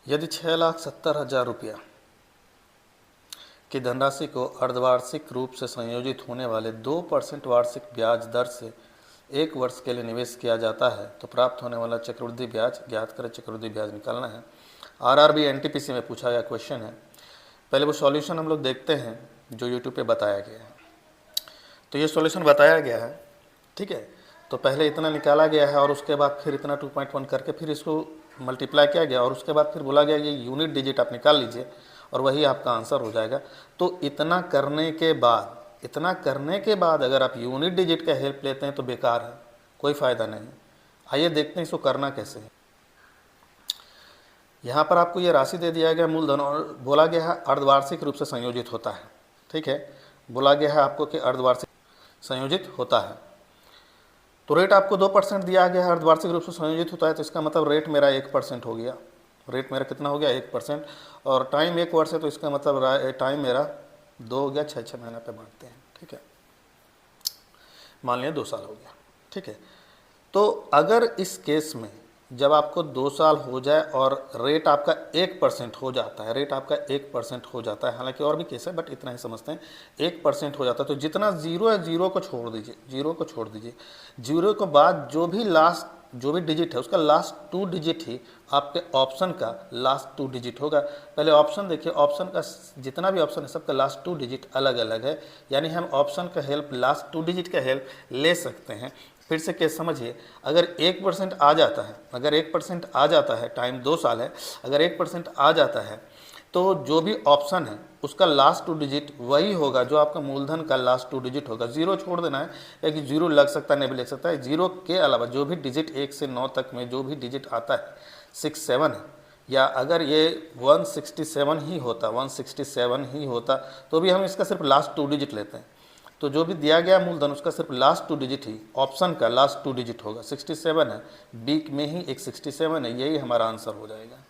यदि 6,70,000 रुपया की धनराशि को अर्धवार्षिक रूप से संयोजित होने वाले 2% वार्षिक ब्याज दर से 1 वर्ष के लिए निवेश किया जाता है तो प्राप्त होने वाला चक्रवृद्धि ब्याज ज्ञात करें। चक्रवृद्धि ब्याज निकालना है। आरआरबी एनटीपीसी में पूछा गया क्वेश्चन है। पहले वो सॉल्यूशन हम लोग देखते हैं जो यूट्यूब पे बताया गया है। तो ये सॉल्यूशन बताया गया है, ठीक है। तो पहले इतना निकाला गया है और उसके बाद फिर इतना 2.1 करके फिर इसको मल्टीप्लाई किया गया और उसके बाद फिर बोला गया ये यूनिट डिजिट आप निकाल लीजिए और वही आपका आंसर हो जाएगा। तो इतना करने के बाद अगर आप यूनिट डिजिट का हेल्प लेते हैं तो बेकार है, कोई फ़ायदा नहीं। आइए देखते हैं इसको करना कैसे है। यहाँ पर आपको ये राशि दे दिया गया मूलधन और बोला गया है अर्धवार्षिक रूप से संयोजित होता है, ठीक है। बोला गया है आपको कि अर्धवार्षिक संयोजित होता है। तो रेट आपको 2% दिया गया है, अर्धवार्षिक रूप से संयोजित होता है तो इसका मतलब रेट मेरा 1% हो गया। रेट मेरा कितना हो गया? 1%। और टाइम 1 वर्ष है तो इसका मतलब टाइम मेरा 2 हो गया, 6 महीना पे बांटते हैं, ठीक है। मान लिया 2 साल हो गया, ठीक है। तो अगर इस केस में जब आपको 2 साल हो जाए और रेट आपका 1% हो जाता है, रेट आपका 1% हो जाता है, हालांकि और भी केस है बट इतना ही समझते हैं, 1% हो जाता है तो जितना जीरो है जीरो को छोड़ दीजिए, जीरो के बाद जो भी डिजिट है उसका लास्ट 2 डिजिट ही आपके ऑप्शन का लास्ट 2 डिजिट होगा। पहले ऑप्शन देखिए, ऑप्शन का जितना भी ऑप्शन है सबका लास्ट 2 डिजिट अलग अलग है, यानी हम ऑप्शन का हेल्प लास्ट 2 डिजिट का हेल्प ले सकते हैं। फिर से केस समझिए, अगर 1% आ जाता है, अगर 1% आ जाता है, टाइम 2 साल है, अगर 1% आ जाता है तो जो भी ऑप्शन है उसका लास्ट 2 डिजिट वही होगा जो आपका मूलधन का लास्ट 2 डिजिट होगा। जीरो छोड़ देना है, या कि जीरो लग सकता है, नहीं भी लग सकता है। जीरो के अलावा जो भी डिजिट 1 से 9 तक में जो भी डिजिट आता है, 6 7 है, या अगर ये 167 ही होता तो भी हम इसका सिर्फ लास्ट 2 डिजिट लेते हैं। तो जो भी दिया गया मूलधन उसका सिर्फ लास्ट 2 डिजिट ही ऑप्शन का लास्ट 2 डिजिट होगा। 67 है, बी में ही एक 67 है, यही हमारा आंसर हो जाएगा।